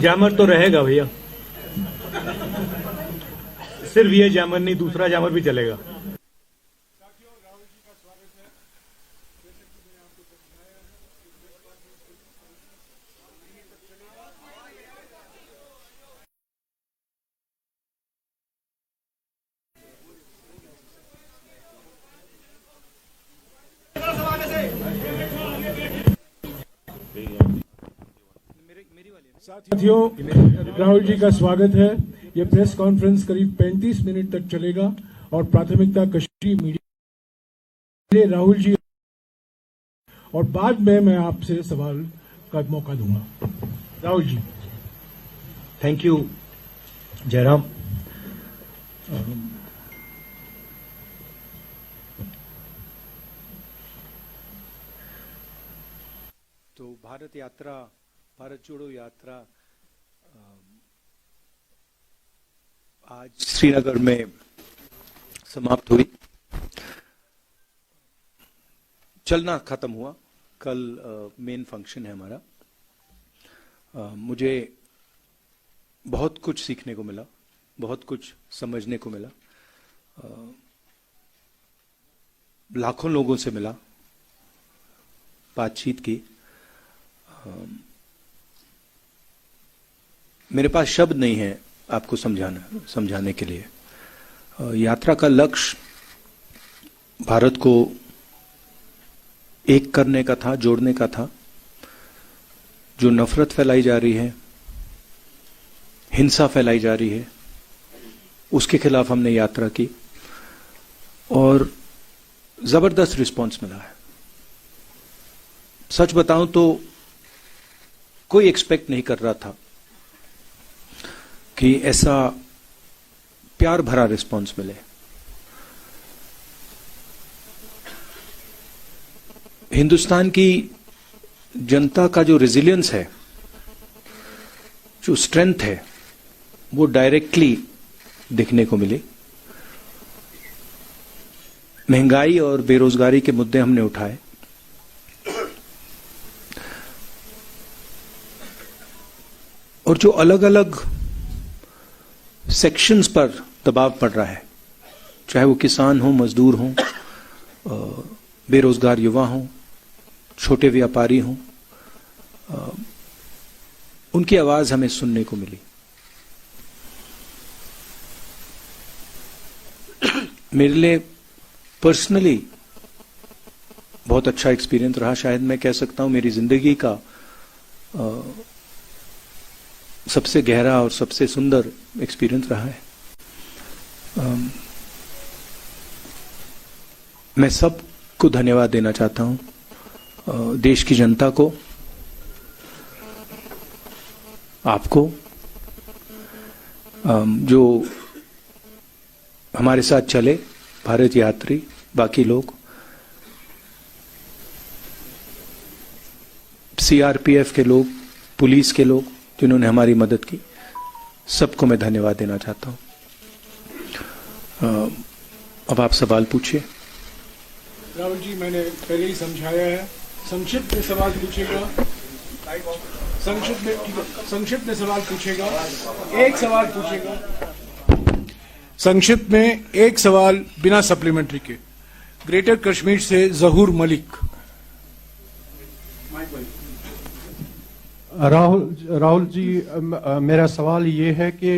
Jammer तो रहेगा भैया, सिर्फ ये जैमर नहीं, दूसरा जैमर भी चलेगा। साथियों, राहुल जी का स्वागत है। यह प्रेस कॉन्फ्रेंस करीब 35 मिनट तक चलेगा और प्राथमिकता कश्मीरी मीडिया राहुल जी, और बाद में मैं आपसे सवाल का मौका दूंगा। राहुल जी। Thank you Jairam. तो भारत यात्रा, भारत जोड़ो यात्रा आज श्रीनगर में समाप्त हुई। चलना खत्म हुआ, कल मेन फंक्शन है हमारा। मुझे बहुत कुछ सीखने को मिला, बहुत कुछ समझने को मिला, लाखों लोगों से मिला, बातचीत की। मेरे पास शब्द नहीं है आपको समझाने के लिए। यात्रा का लक्ष्य भारत को एक करने का था, जोड़ने का था। जो नफरत फैलाई जा रही है, हिंसा फैलाई जा रही है, उसके खिलाफ हमने यात्रा की और जबरदस्त रिस्पांस मिला है। सच बताऊं तो कोई एक्सपेक्ट नहीं कर रहा था कि ऐसा प्यार भरा रिस्पांस मिले। हिंदुस्तान की जनता का जो रेजिलियंस है, जो स्ट्रेंथ है, वो डायरेक्टली दिखने को मिली। महंगाई और बेरोजगारी के मुद्दे हमने उठाए। और जो अलग अलग सेक्शंस पर दबाव पड़ रहा है, चाहे वो किसान हो, मजदूर हो, बेरोजगार युवा हो, छोटे व्यापारी हो, उनकी आवाज हमें सुनने को मिली। मेरे लिए पर्सनली बहुत अच्छा एक्सपीरियंस रहा। शायद मैं कह सकता हूं मेरी जिंदगी का सबसे गहरा और सबसे सुंदर एक्सपीरियंस रहा है। मैं सबको धन्यवाद देना चाहता हूं, देश की जनता को, आपको, जो हमारे साथ चले, भारत यात्री, बाकी लोग, सीआरपीएफ के लोग, पुलिस के लोग जिन्होंने हमारी मदद की, सबको मैं धन्यवाद देना चाहता हूं। अब आप सवाल पूछिए। राहुल जी, मैंने पहले ही समझाया है, संक्षिप्त में सवाल पूछेगा, संक्षिप्त में सवाल पूछेगा, एक सवाल पूछेगा, संक्षिप्त में एक सवाल बिना सप्लीमेंट्री के। ग्रेटर कश्मीर से जहूर मलिक। राहुल जी, मेरा सवाल ये है कि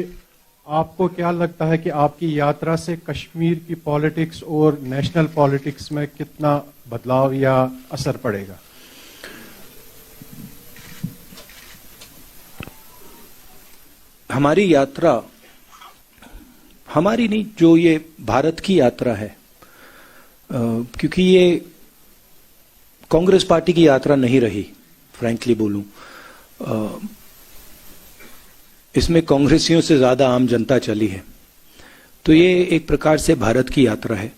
आपको क्या लगता है कि आपकी यात्रा से कश्मीर की पॉलिटिक्स और नेशनल पॉलिटिक्स में कितना बदलाव या असर पड़ेगा? हमारी यात्रा, हमारी नहीं, जो ये भारत की यात्रा है, क्योंकि ये कांग्रेस पार्टी की यात्रा नहीं रही, फ्रैंकली बोलूं, इसमें कांग्रेसियों से ज्यादा आम जनता चली है। तो ये एक प्रकार से भारत की यात्रा है,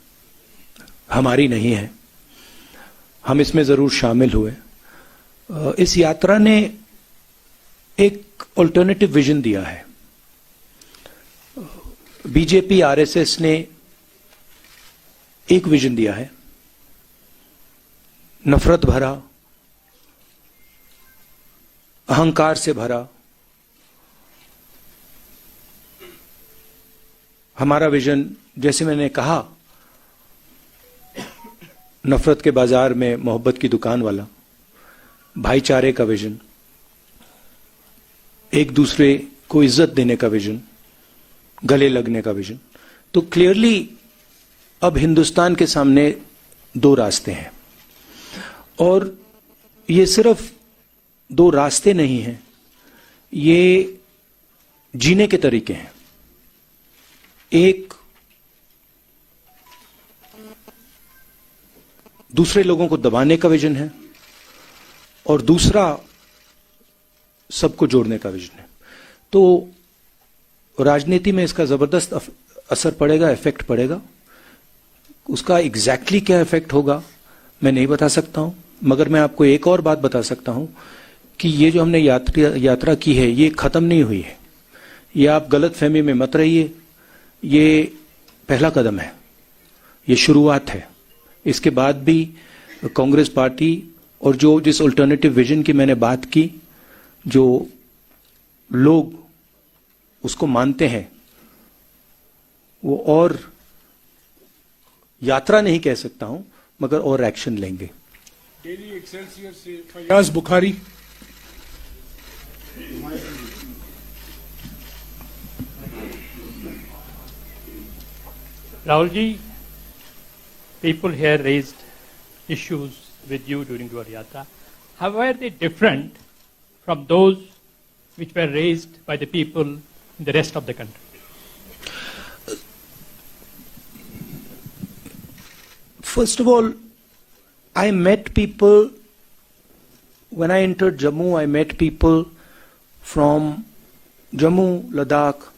हमारी नहीं है। हम इसमें जरूर शामिल हुए। इस यात्रा ने एक ऑल्टरनेटिव विजन दिया है। बीजेपी, आरएसएस ने एक विजन दिया है, नफरत भरा, अहंकार से भरा। हमारा विजन, जैसे मैंने कहा, नफरत के बाजार में मोहब्बत की दुकान वाला, भाईचारे का विजन, एक दूसरे को इज्जत देने का विजन, गले लगने का विजन। तो क्लियरली अब हिंदुस्तान के सामने दो रास्ते हैं, और ये सिर्फ दो रास्ते नहीं हैं, ये जीने के तरीके हैं। एक दूसरे लोगों को दबाने का विजन है, और दूसरा सबको जोड़ने का विजन है। तो राजनीति में इसका जबरदस्त असर पड़ेगा, इफेक्ट पड़ेगा। उसका एग्जैक्टली क्या इफेक्ट होगा मैं नहीं बता सकता हूं, मगर मैं आपको एक और बात बता सकता हूं कि ये जो हमने यात्रा की है, ये खत्म नहीं हुई है। ये आप गलत फहमी में मत रहिए, ये पहला कदम है, ये शुरुआत है। इसके बाद भी कांग्रेस पार्टी और जो जिस अल्टरनेटिव विजन की मैंने बात की, जो लोग उसको मानते हैं, वो और यात्रा नहीं कह सकता हूं, मगर और एक्शन लेंगे। डेली एक्सेलसियर से Fayaz Bukhari. Rahul ji, people here raised issues with you during your yatra. How were they different from those which were raised by the people in the rest of the country? First of all, I met people, when I entered Jammu, I met people from Jammu, Ladakh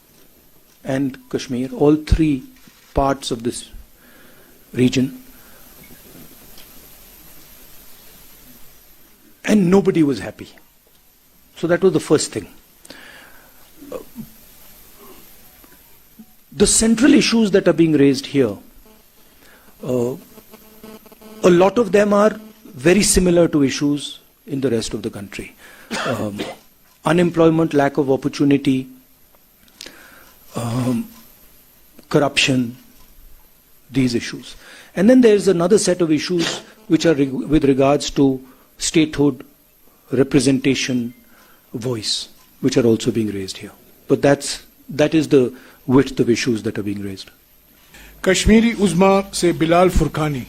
and Kashmir, all three parts of this region. And nobody was happy. So that was the first thing. The central issues that are being raised here, a lot of them are very similar to issues in the rest of the country. Unemployment, lack of opportunity, corruption, these issues. And then there is another set of issues which are with regards to statehood, representation, voice, which are also being raised here. But that is the width of issues that are being raised. Kashmiri उज़्मा से बिलाल फुरकानी।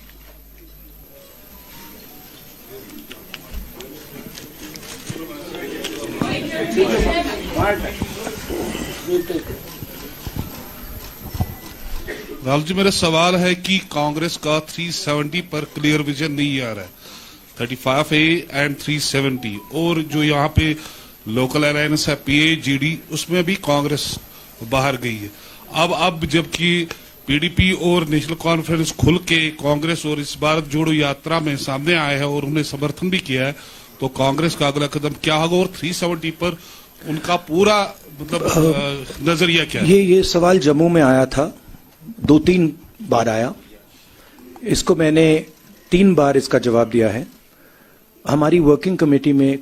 राहुल जी, मेरा सवाल है कि कांग्रेस का 370 पर clear vision नहीं आ रहा है, 35A एंड 370, और जो यहाँ पे लोकल अलायंस है PAGD, उसमें भी कांग्रेस बाहर गई है। अब जबकि PDP और नेशनल कॉन्फ्रेंस खुल के कांग्रेस और इस भारत जोड़ो यात्रा में सामने आए हैं और उन्हें समर्थन भी किया है, तो कांग्रेस का अगला कदम क्या होगा और 370 पर उनका पूरा मतलब नजरिया क्या है? ये सवाल जम्मू में आया था, 2-3 बार आया। इसको मैंने 3 बार इसका जवाब दिया है। हमारी वर्किंग कमेटी में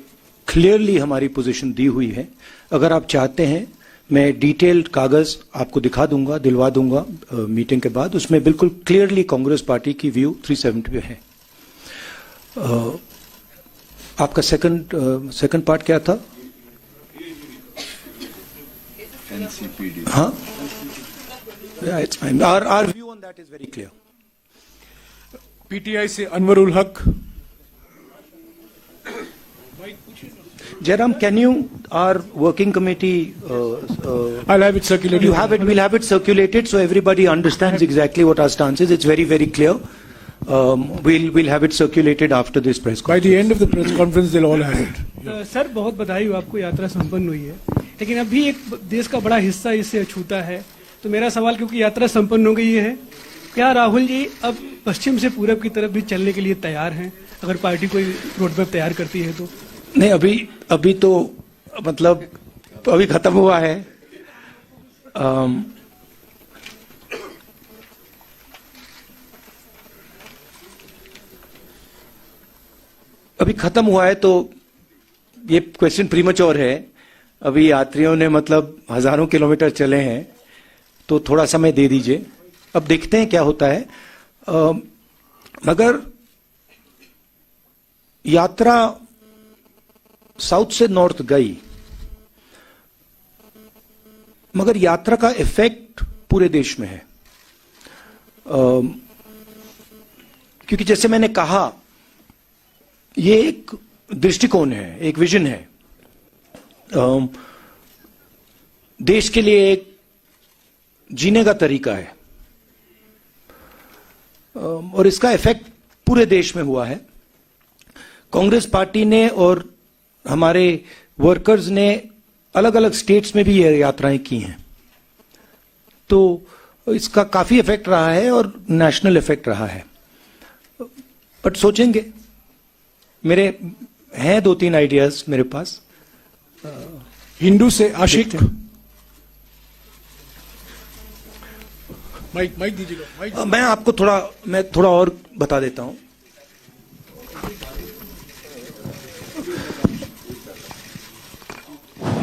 क्लियरली हमारी पोजीशन दी हुई है। अगर आप चाहते हैं, मैं डिटेल्ड कागज आपको दिखा दूंगा, दिलवा दूंगा मीटिंग के बाद। उसमें बिल्कुल क्लियरली कांग्रेस पार्टी की व्यू 370 पे है। आपका सेकंड पार्ट क्या था? NCPD. हाँ, it's fine. Our view on that is very clear. PTI से अनवरुल हक। Jairam, can you, our working committee, I'll have it circulated. you have it, we'll have it circulated so everybody understands exactly what our stance is. It's very, very clear. We'll have it circulated after this press By conference. the end of the press conference, they'll all have it. Sir, बहुत बधाई हो आपको, यात्रा संपन्न हुई है, लेकिन अभी एक देश का बड़ा हिस्सा इससे अछूता है। तो मेरा सवाल, क्योंकि यात्रा संपन्न हो गई है, क्या राहुल जी अब पश्चिम से पूरब की तरफ भी चलने के लिए तैयार हैं, अगर पार्टी कोई रोड मैप तैयार करती है तो? नहीं, अभी तो मतलब अभी खत्म हुआ है। अभी खत्म हुआ है तो ये क्वेश्चन प्रीमैच्योर है। अभी यात्रियों ने मतलब हजारों किलोमीटर चले हैं, तो थोड़ा समय दे दीजिए, अब देखते हैं क्या होता है। मगर यात्रा साउथ से नॉर्थ गई, मगर यात्रा का इफेक्ट पूरे देश में है। क्योंकि जैसे मैंने कहा, ये एक दृष्टिकोण है, एक विजन है, देश के लिए एक जीने का तरीका है, और इसका इफेक्ट पूरे देश में हुआ है। कांग्रेस पार्टी ने और हमारे वर्कर्स ने अलग अलग स्टेट्स में भी ये यात्राएं की हैं, तो इसका काफी इफेक्ट रहा है और नेशनल इफेक्ट रहा है। बट सोचेंगे, मेरे हैं 2-3 आइडियाज मेरे पास। हिंदू से आशिक, माइक दीजिएगा, माइक। मैं थोड़ा और बता देता हूं।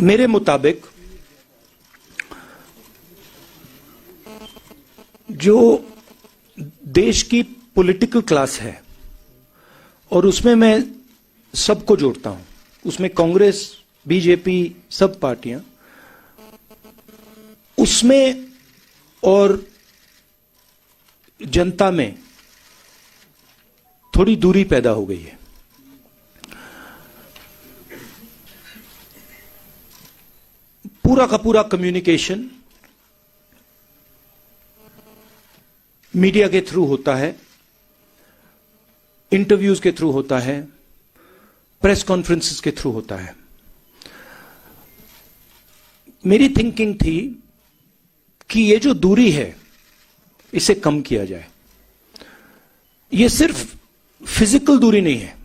मेरे मुताबिक जो देश की पॉलिटिकल क्लास है, और उसमें मैं सबको जोड़ता हूं, उसमें कांग्रेस, बीजेपी, सब पार्टियां, उसमें और जनता में थोड़ी दूरी पैदा हो गई है। पूरा का पूरा कम्युनिकेशन मीडिया के थ्रू होता है, इंटरव्यूज के थ्रू होता है, प्रेस कॉन्फ्रेंसेस के थ्रू होता है। मेरी थिंकिंग थी कि ये जो दूरी है, इसे कम किया जाए। ये सिर्फ फिजिकल दूरी नहीं है,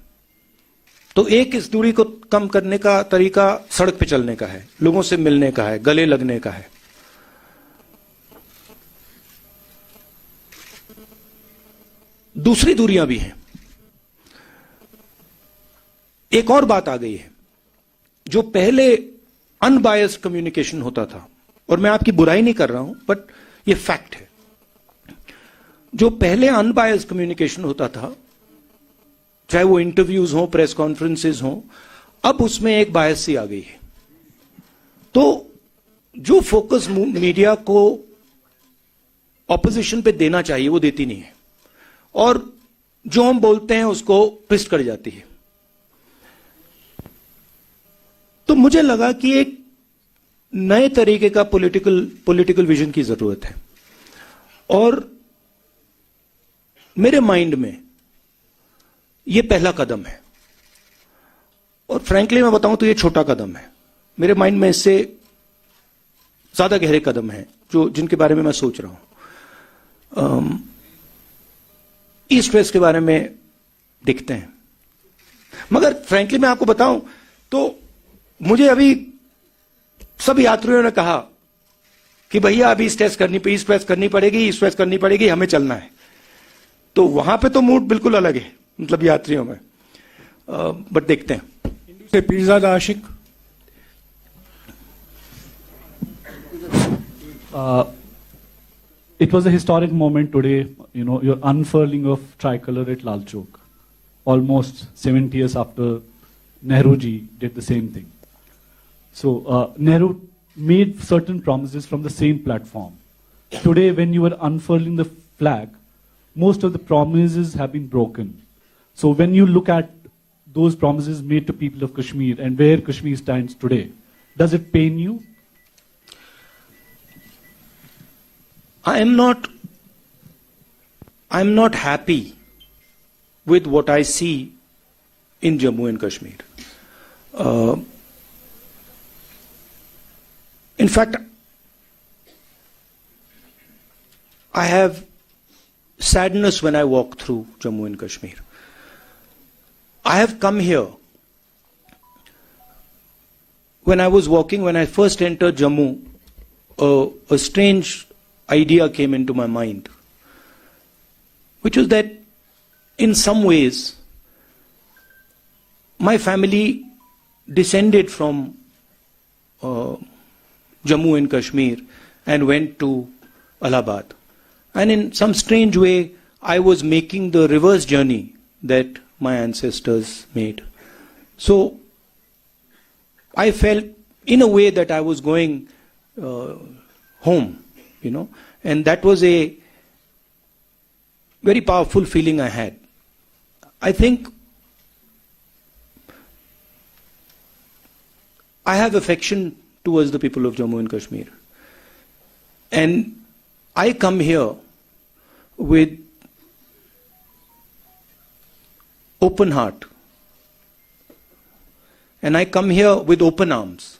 तो एक इस दूरी को कम करने का तरीका सड़क पे चलने का है, लोगों से मिलने का है, गले लगने का है। दूसरी दूरियां भी हैं। एक और बात आ गई है, जो पहले अनबायस्ड कम्युनिकेशन होता था, और मैं आपकी बुराई नहीं कर रहा हूं, बट ये फैक्ट है। जो पहले अनबायस्ड कम्युनिकेशन होता था, चाहे वो इंटरव्यूज हो, प्रेस कॉन्फ्रेंसेस हो, अब उसमें एक बायसी आ गई है। तो जो फोकस मीडिया को ऑपोजिशन पे देना चाहिए, वो देती नहीं है, और जो हम बोलते हैं उसको ट्विस्ट कर जाती है। तो मुझे लगा कि एक नए तरीके का पॉलिटिकल विजन की जरूरत है, और मेरे माइंड में ये पहला कदम है। और फ्रैंकली मैं बताऊं तो ये छोटा कदम है। मेरे माइंड में इससे ज्यादा गहरे कदम हैं जो जिनके बारे में मैं सोच रहा हूं। ईस्ट वेस्ट के बारे में देखते हैं। मगर फ्रैंकली मैं आपको बताऊं तो मुझे अभी सब यात्रियों ने कहा कि भैया अभी ईस्ट वेस्ट करनी पड़ेगी, हमें चलना है। तो वहां पे तो मूड बिल्कुल अलग है, मतलब यात्रियों में। बट देखते हैं। हिंदू से पीरजादा आशिक। It was a historic moment today, your unfurling of tricolor at Lal Chowk, almost 70 years after Nehru ji did the same thing. So Nehru made certain promises from the same platform. Today, when you are unfurling the flag, most of the promises have been broken. So when you look at those promises made to people of Kashmir and where Kashmir stands today, does it pain you? I'm not happy with what I see in Jammu and Kashmir. In fact, I have sadness when I walk through Jammu and Kashmir. I have come here. When I was walking, when I first entered Jammu, a strange idea came into my mind, which was that in some ways my family descended from Jammu and Kashmir and went to Allahabad. And in some strange way, I was making the reverse journey that my ancestors made. So I felt in a way that I was going home, and that was a very powerful feeling I had. I think I have affection towards the people of Jammu and Kashmir. And I come here with open heart. And I come here with open arms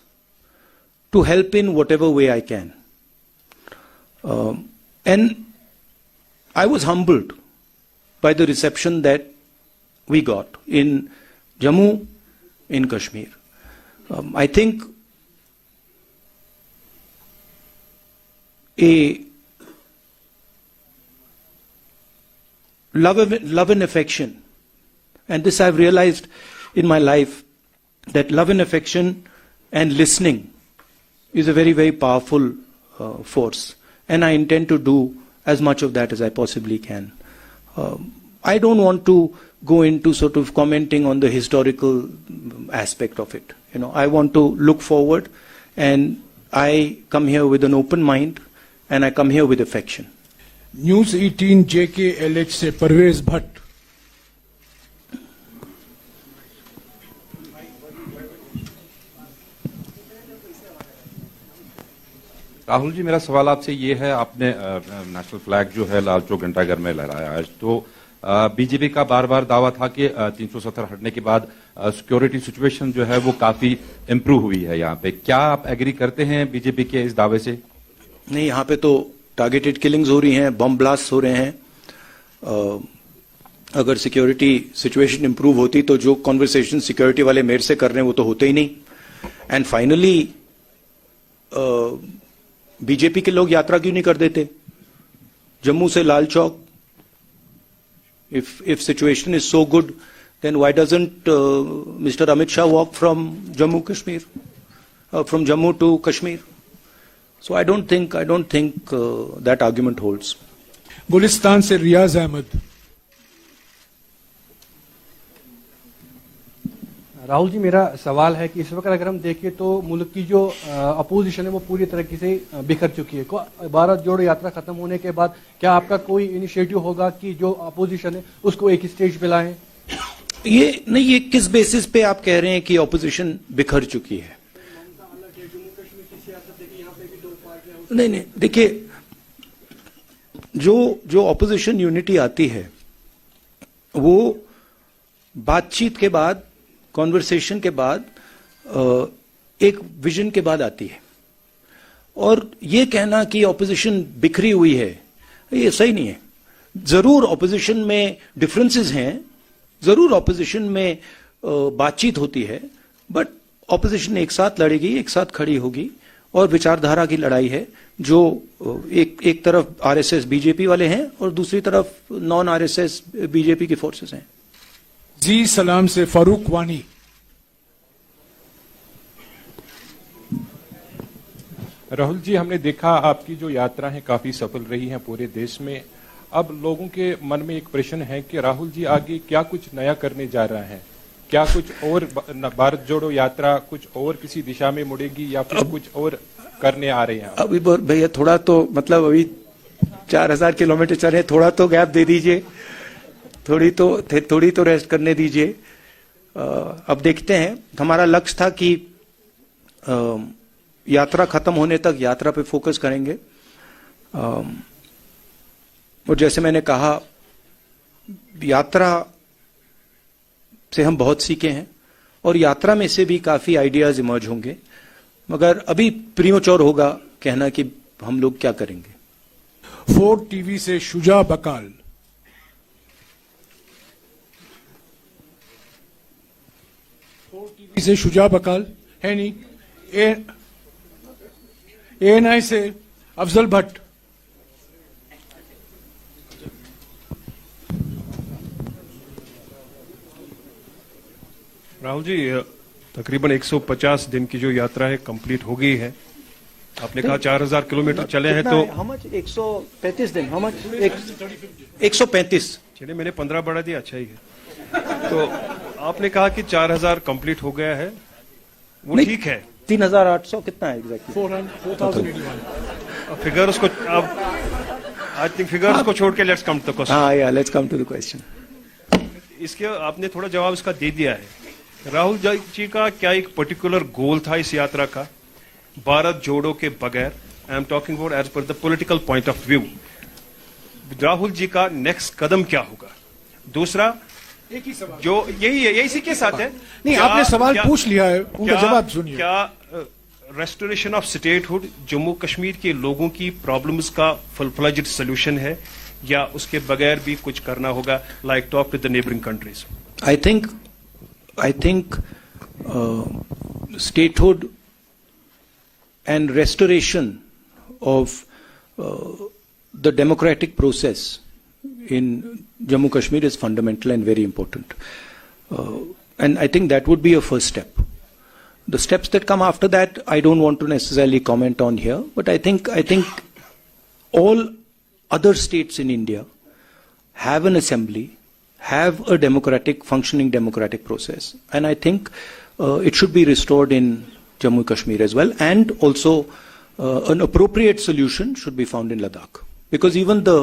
to help in whatever way I can. And I was humbled by the reception that we got in Jammu, in Kashmir. I think a love and affection, and this I've realized in my life, that love and affection and listening is a very, very powerful force. And I intend to do as much of that as I possibly can. I don't want to go into sort of commenting on the historical aspect of it. I want to look forward, and I come here with an open mind, and I come here with affection. News 18 JKLH से परवेज भट्ट। राहुल जी, मेरा सवाल आपसे ये है, आपने national flag जो है लाल चौक घंटाघर में लहराया आज, तो बीजेपी का बार बार दावा था कि 370 हटने के बाद सिक्योरिटी सिचुएशन जो है वो काफी इम्प्रूव हुई है यहाँ पे। क्या आप एग्री करते हैं बीजेपी के इस दावे से? नहीं, यहाँ पे तो टारगेटेड किलिंग्स हो रही हैं, बम ब्लास्ट हो रहे हैं। अगर सिक्योरिटी सिचुएशन इंप्रूव होती तो जो कॉन्वर्सेशन सिक्योरिटी वाले मेरे से कर रहे हैं वो तो होते ही नहीं। एंड फाइनली बीजेपी के लोग यात्रा क्यों नहीं कर देते जम्मू से Lal Chowk? If situation is so good, then why doesn't Mr. Amit Shah walk from Jammu to Kashmir? So I don't think that argument holds. Gulistan से रियाज अहमद। राहुल जी, मेरा सवाल है कि इस वक्त अगर हम देखें तो मुल्क की जो अपोजिशन है वो पूरी तरीके से बिखर चुकी है। भारत जोड़ो यात्रा खत्म होने के बाद क्या आपका कोई इनिशिएटिव होगा कि जो अपोजिशन है उसको एक स्टेज पे लाएं? ये किस बेसिस पे आप कह रहे हैं कि अपोजिशन बिखर चुकी है? नहीं, देखिए, जो अपोजिशन यूनिटी आती है वो बातचीत के बाद, कॉन्वर्सेशन के बाद, एक विजन के बाद आती है। और ये कहना कि ऑपोजिशन बिखरी हुई है, ये सही नहीं है। जरूर ऑपोजिशन में डिफरेंसेस हैं, जरूर ऑपोजिशन में बातचीत होती है, बट ऑपोजिशन एक साथ लड़ेगी, एक साथ खड़ी होगी, और विचारधारा की लड़ाई है। जो एक तरफ आरएसएस बीजेपी वाले हैं और दूसरी तरफ नॉन आरएसएस बीजेपी की फोर्सेस हैं। जी सलाम से फारूक वानी। राहुल जी, हमने देखा आपकी जो यात्रा है काफी सफल रही है पूरे देश में। अब लोगों के मन में एक प्रश्न है कि राहुल जी आगे क्या कुछ नया करने जा रहा है? क्या कुछ और भारत जोड़ो यात्रा कुछ और किसी दिशा में मुड़ेगी या फिर कुछ और करने आ रहे हैं? अभी भैया थोड़ा तो मतलब अभी 4000 किलोमीटर चल रहे, थोड़ा तो गैप दे दीजिए, थोड़ी तो रेस्ट करने दीजिए। अब देखते हैं। हमारा लक्ष्य था कि यात्रा खत्म होने तक यात्रा पे फोकस करेंगे। और जैसे मैंने कहा, यात्रा से हम बहुत सीखे हैं और यात्रा में से भी काफी आइडियाज इमर्ज होंगे, मगर अभी प्रीमेच्योर होगा कहना कि हम लोग क्या करेंगे। 4 टीवी से शुजा बकाल। टीवी से शुजा बकाल है नहीं। ANI से अफजल भट्ट। राहुल जी, तकरीबन 150 दिन की जो यात्रा है कंप्लीट हो गई है। आपने कहा 4000 किलोमीटर चले हैं तो how much? 135 दिन, how much? 135। चलिए, मैंने 15 बढ़ा दिया, अच्छा ही है। तो आपने कहा कि 4000 कंप्लीट हो गया है, वो ठीक है। 3800 कितना है एग्जैक्टली? 4,081। फिगर्स को अब आई थिंक फिगर्स को छोड़ के let's come to the question. हाँ, या let's come to the question. इसके आपने थोड़ा जवाब इसका दे दिया है। राहुल जी का क्या एक पर्टिकुलर गोल था इस यात्रा का, भारत जोड़ो के बगैर? I am talking about as per the political point of view. Rahul ji का नेक्स्ट कदम क्या होगा? दूसरा, एक ही सवाल जो यही है, यही इसी के साथ है। नहीं, आपने सवाल पूछ लिया है, उनका जवाब सुनिए। क्या restoration of statehood Jammu Kashmir के लोगों की प्रॉब्लम्स का फुल फ्लेज्ड सोल्यूशन है, या उसके बगैर भी कुछ करना होगा, like talk to the neighbouring countries? I think statehood and restoration of the democratic process in Jammu Kashmir is fundamental and very important. And I think that would be a first step. The steps that come after that, I don't want to necessarily comment on here, but I think all other states in India have an assembly, have a functioning democratic process, and I think it should be restored in Jammu Kashmir as well, and also an appropriate solution should be found in Ladakh, because even the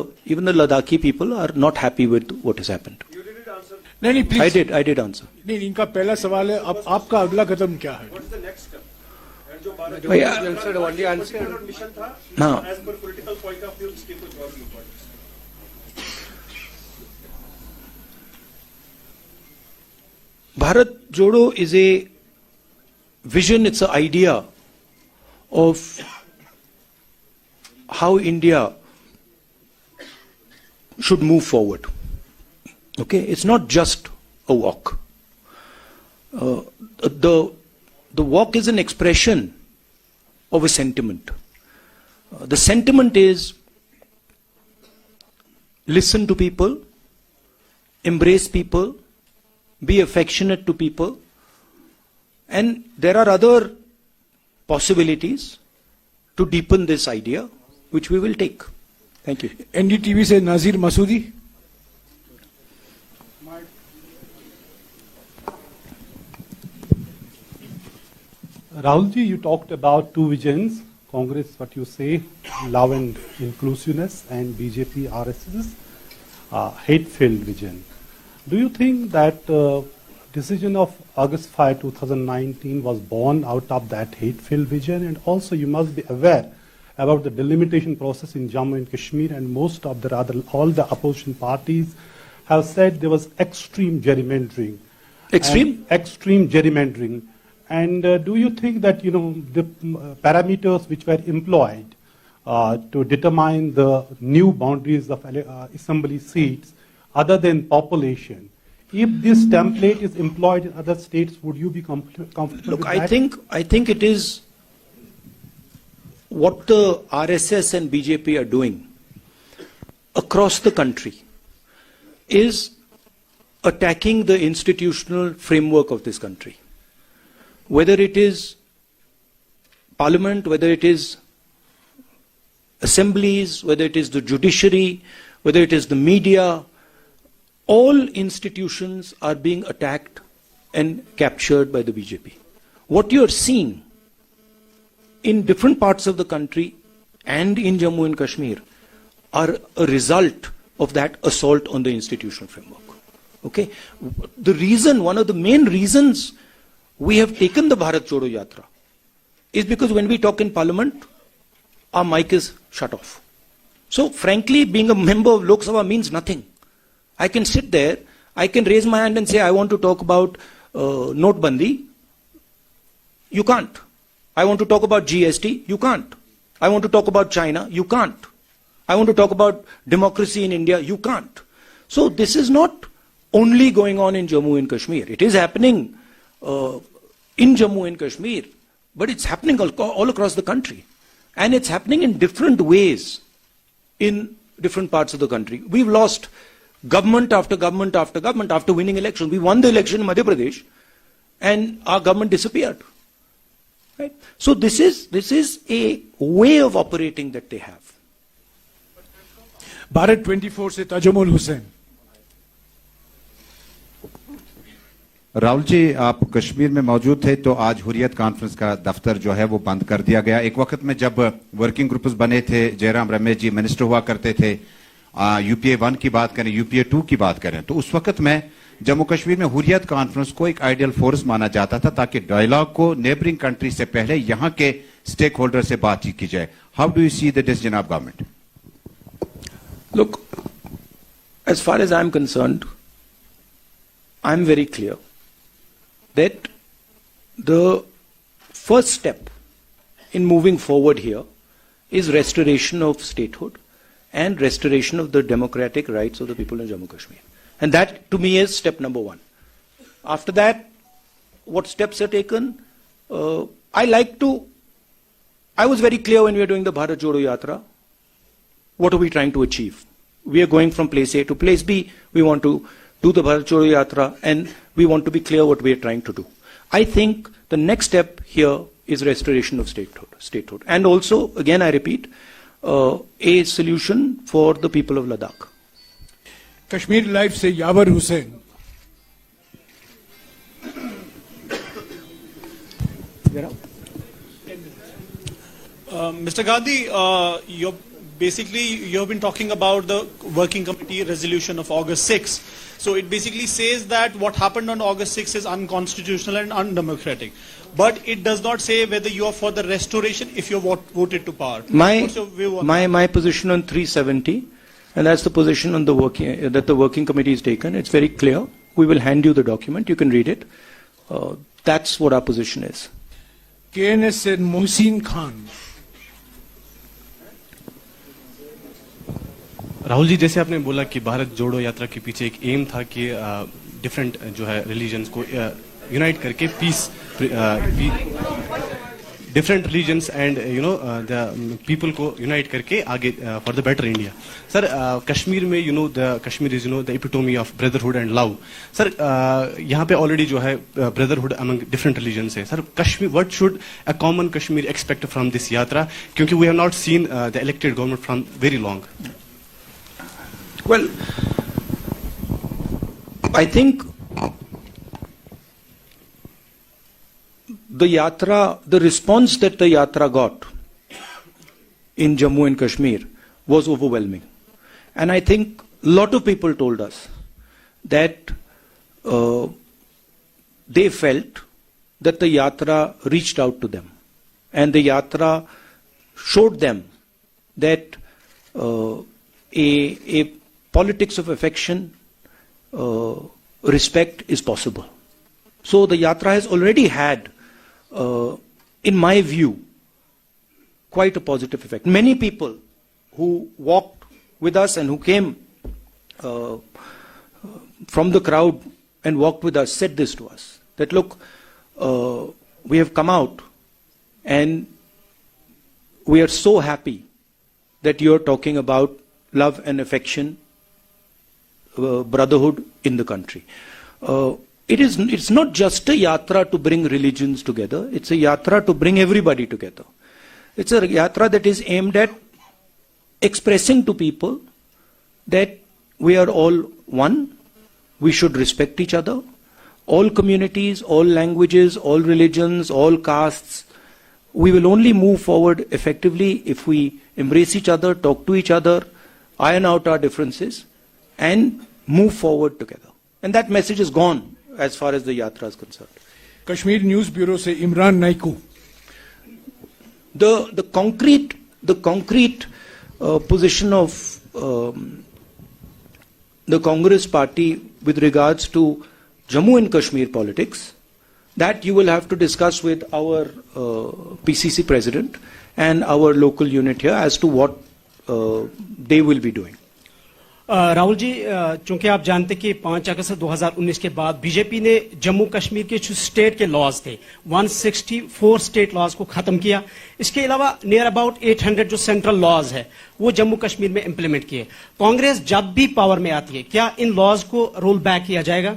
Ladakhi people are not happy with what has happened. You didn't answer. नहीं, please. I did answer. नहीं, इनका पहला सवाल है, अब आपका अगला कदम क्या है? What is the next step? And जो भारत मिशन था, हाँ। as per political point of view, इसके कुछ और भी importance? Bharat Jodo is a vision, it's an idea of how India should move forward. Okay, it's not just a walk. The walk is an expression of a sentiment. The sentiment is listen to people, embrace people, be affectionate to people, and there are other possibilities to deepen this idea, which we will take. Thank you. NDTV से नाजिर Masoodi. Rahul ji, you talked about two visions. Congress, what you say, love and inclusiveness, and BJP, RSS, hate-filled vision. Do you think that decision of August 5, 2019 was born out of that hate-filled vision? And also you must be aware about the delimitation process in Jammu and Kashmir, and most of all the opposition parties have said there was extreme gerrymandering. Extreme gerrymandering. And do you think that, the parameters which were employed to determine the new boundaries of assembly seats, other than population, if this template is employed in other states, would you be comfortable with that? I think it is what the RSS and BJP are doing across the country is attacking the institutional framework of this country. Whether it is parliament, whether it is assemblies, whether it is the judiciary, whether it is the media, all institutions are being attacked and captured by the BJP. What you are seeing in different parts of the country and in Jammu and Kashmir are a result of that assault on the institutional framework. Okay? One of the main reasons we have taken the Bharat Jodo Yatra is because when we talk in parliament, our mic is shut off. So frankly, being a member of Lok Sabha means nothing. I can sit there, I can raise my hand and say, I want to talk about Notbandi. You can't. I want to talk about GST. You can't. I want to talk about China. You can't. I want to talk about democracy in India. You can't. So this is not only going on in Jammu and Kashmir. It is happening in Jammu and Kashmir, but it's happening all across the country. And it's happening in different ways in different parts of the country. We've lost government after government after government after winning elections. We won the election in Madhya Pradesh, and our government disappeared. Right? So this is a way of operating that they have. Bharat 24 से ताजमुल हुसैन। राहुल जी, आप कश्मीर में मौजूद थे तो आज Hurriyat conference का दफ्तर जो है वो बंद कर दिया गया। एक वक्त में जब वर्किंग ग्रुप्स बने थे, जयराम रमेश जी मिनिस्टर हुआ करते थे, यूपीए 1 की बात करें, यूपीए 2 की बात करें, तो उस वक्त में जम्मू कश्मीर में हुर्रियत कॉन्फ्रेंस को एक आइडियल फोर्स माना जाता था ताकि डायलॉग को नेबरिंग कंट्री से पहले यहां के स्टेक होल्डर से बातचीत की जाए। How do you see the decision of government? Look, as far as I'm concerned, I'm very clear that the first step in moving forward here is restoration of statehood and restoration of the democratic rights of the people in Jammu Kashmir. And that, to me, is step number 1. After that, what steps are taken? I was very clear when we were doing the Bharat Jodo Yatra. What are we trying to achieve? We are going from place A to place B. We want to do the Bharat Jodo Yatra and we want to be clear what we are trying to do. I think the next step here is restoration of statehood. And also, again I repeat, a solution for the people of Ladakh. Kashmir live से यावर Hussain. Mr. Gandhi, you have been talking about the working committee resolution of August 6. So it basically says that what happened on August 6 is unconstitutional and undemocratic. But it does not say whether you are for the restoration if you voted to power. My position on 370, and that's the position on that the working committee has taken. It's very clear. We will hand you the document. You can read it. That's what our position is. KNS said Mohsin Khan. Rahul ji, जैसे आपने बोला कि भारत जोड़ो यात्रा के पीछे एक M था कि डिफरेंट जो है रिलीजन्स को यूनाइट करके peace, different religions and the people को यूनाइट करके आगे for the better India. Sir, Kashmir में the Kashmir is the epitome of brotherhood and love. Sir, यहाँ पे ऑलरेडी जो है ब्रदरहुड अमंग डिफरेंट रिलीजन्स है। Sir, Kashmir, what should a common Kashmir expect from this yatra, क्योंकि we have not seen the elected government from very long. Well, I think the yatra, the response that the yatra got in Jammu and Kashmir was overwhelming. And I think a lot of people told us that they felt that the yatra reached out to them. And the yatra showed them that a politics of affection, respect is possible. So the yatra has already had, in my view, quite a positive effect. Many people who walked with us and who came from the crowd and walked with us said this to us, that look, we have come out and we are so happy that you are talking about love and affection, brotherhood in the country. It's not just a yatra to bring religions together. It's a yatra to bring everybody together. It's a yatra that is aimed at expressing to people that we are all one. We should respect each other. All communities, all languages, all religions, all castes. We will only move forward effectively if we embrace each other, talk to each other, iron out our differences, and move forward together. And that message is gone as far as the yatra is concerned. Kashmir News Bureau se Imran Naiku. The concrete position of the Congress party with regards to Jammu and Kashmir politics, that you will have to discuss with our PCC president and our local unit here as to what they will be doing. Rahul ji, चूंकि आप जानते कि 5 अगस्त 2019 के बाद BJP ने जम्मू कश्मीर के जो state के लॉज थे 164 स्टेट लॉज को खत्म किया। इसके अलावा नियर अबाउट 800 जो सेंट्रल लॉज है वो जम्मू कश्मीर में इंप्लीमेंट किए। कांग्रेस जब भी पावर में आती है, क्या इन लॉज को रोल बैक किया जाएगा?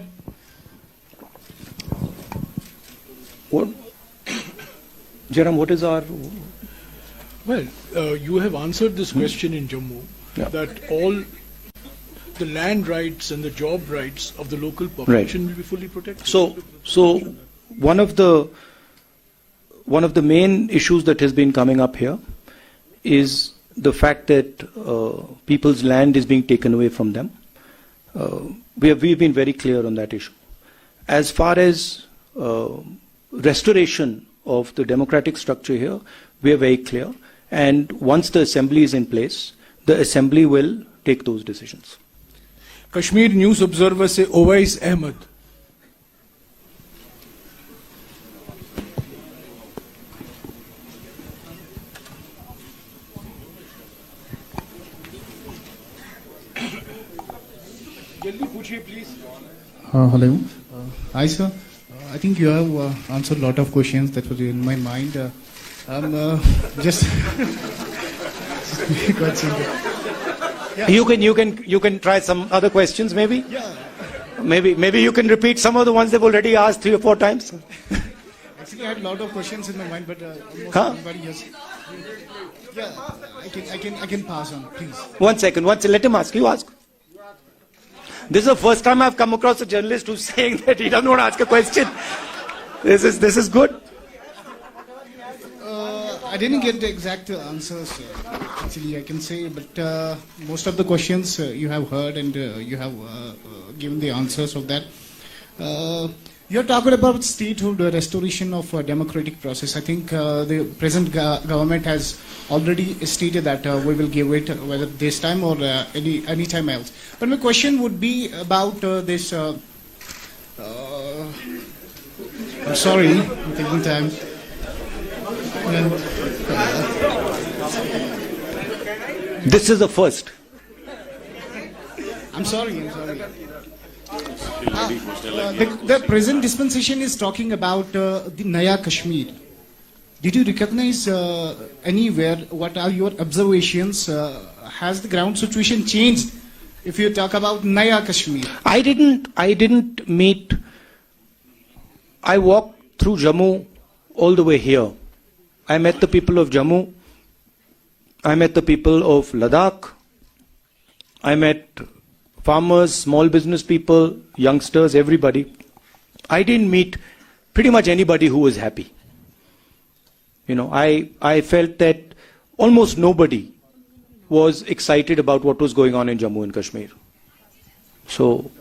What, Jairam, what is our... Well, you have answered this question in Jammu, that all the land rights and the job rights of the local population will be fully protected. So one of the main issues that has been coming up here is the fact that people's land is being taken away from them. We've been very clear on that issue. As far as restoration of the democratic structure here, we are very clear. And once the assembly is in place, the assembly will take those decisions. Kashmir News Observer से Owais Ahmed. जल्दी पूछिए please. Hello. Hi sir. I think you have answered a lot of questions that were in my mind. Just quite simple. Yeah. You can try some other questions maybe. Yeah. Maybe you can repeat some of the ones they've already asked 3 or 4 times. Actually, I had a lot of questions in my mind, but almost everybody has. Yeah, I can pass on, please. One second. Let him ask. You ask. This is the first time I've come across a journalist who's saying that he doesn't want to ask a question. This is good. I didn't get the exact answers, actually, I can say, but most of the questions you have heard and you have given the answers of that. You're talking about statehood restoration of democratic process. I think the present government has already stated that we will give it, whether this time or any time else. But my question would be about this. I'm sorry, I'm taking time. This is the first. I'm sorry. The present dispensation is talking about the Naya Kashmir. Did you recognize anywhere? What are your observations? Has the ground situation changed? If you talk about Naya Kashmir, I didn't meet. I walked through Jammu all the way here. I met the people of Jammu. I met the people of Ladakh. I met farmers, small business people, youngsters, everybody. I didn't meet pretty much anybody who was happy. I felt that almost nobody was excited about what was going on in Jammu and Kashmir. So,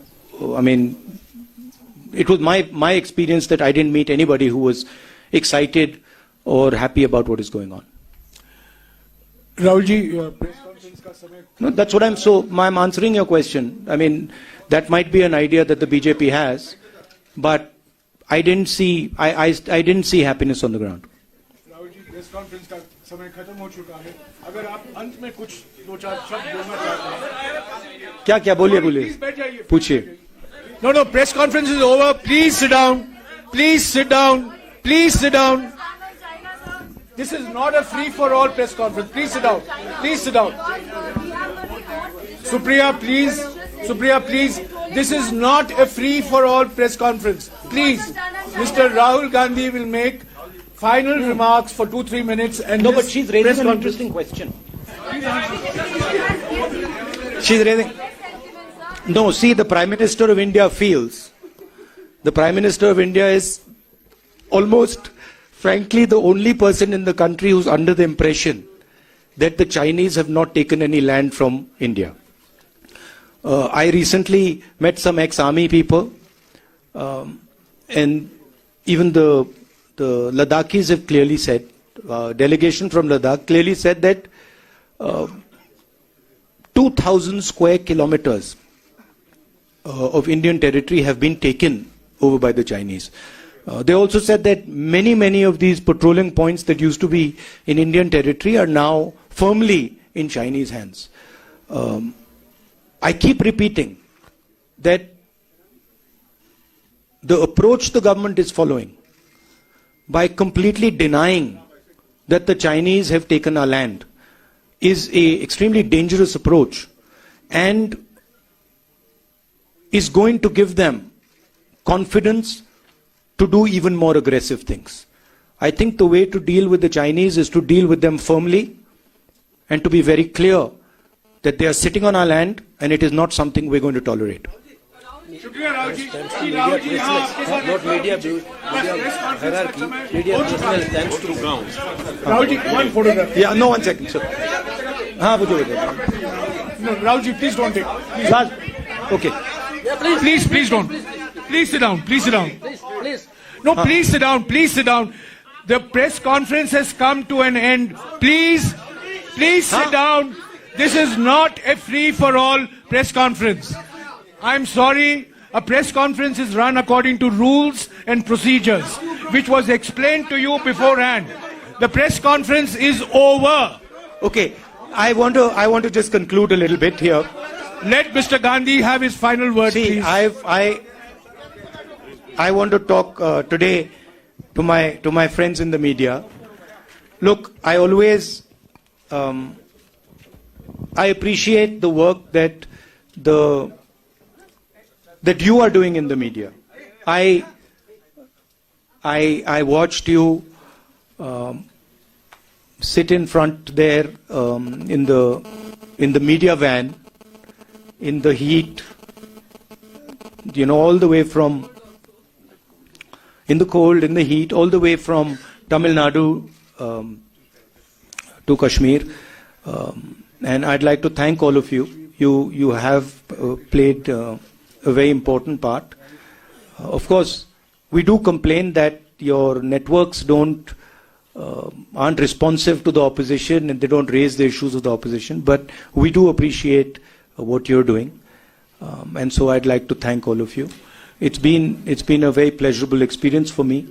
it was my experience that I didn't meet anybody who was excited or happy about what is going on. Rahul ji, press conference ka samay. No, that's what I'm answering your question. That might be an idea that the BJP has, but I didn't see happiness on the ground. Rahul ji, press conference ka samay khatam ho chuka hai. Agar aap ant mein kuch do char shabd bolna chahte hain. क्या बोलिए Please बैठ जाइए. पूछिए. No, press conference is over. Please sit down. Please sit down. Please sit down. This is not a free-for-all press conference. Please sit down. Please sit down. Supriya, please. This is not a free-for-all press conference. Please. Mr. Rahul Gandhi will make final remarks for 2-3 minutes. And No, but she's raising an interesting question. She's raising... No, see, the Prime Minister of India feels... The Prime Minister of India is almost... frankly, the only person in the country who's under the impression that the Chinese have not taken any land from India. I recently met some ex-army people, and even the Ladakhis have clearly said, delegation from Ladakh clearly said that 2,000 square kilometers of Indian territory have been taken over by the Chinese. They also said that many of these patrolling points that used to be in Indian territory are now firmly in Chinese hands. I keep repeating that the approach the government is following by completely denying that the Chinese have taken our land is an extremely dangerous approach and is going to give them confidence to do even more aggressive things. I think the way to deal with the Chinese is to deal with them firmly and to be very clear that they are sitting on our land and it is not something we're going to tolerate. Not media hierarchy, media personal thanks to ground. Rahulji, one photograph. Yeah, no, 1 second, sir. No, Rahulji, please don't take. Okay. Yeah, please don't. Please sit down. Please sit down. Please. No, please sit down. Please sit down. The press conference has come to an end. Please sit down. This is not a free-for-all press conference. I'm sorry. A press conference is run according to rules and procedures, which was explained to you beforehand. The press conference is over. Okay. I want to just conclude a little bit here. Let Mr. Gandhi have his final word, please. I want to talk today to my friends in the media. Look, I always I appreciate the work that you are doing in the media. I watched you sit in front there in the media van in the heat, all the way from in the cold, in the heat, all the way from Tamil Nadu to Kashmir. And I'd like to thank all of you. You have played a very important part. Of course, we do complain that your networks aren't responsive to the opposition and they don't raise the issues of the opposition. But we do appreciate what you're doing. And so I'd like to thank all of you. It's been a very pleasurable experience for me.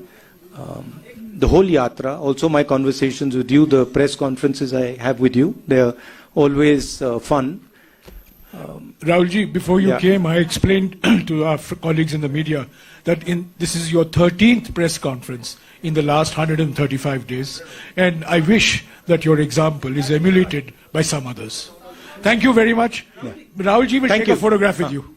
The whole yatra, also my conversations with you, the press conferences I have with you, they're always fun. Rahulji, before you came, I explained to our colleagues in the media that this is your 13th press conference in the last 135 days, and I wish that your example is emulated by some others. Thank you very much. Rahulji will take a photograph with you.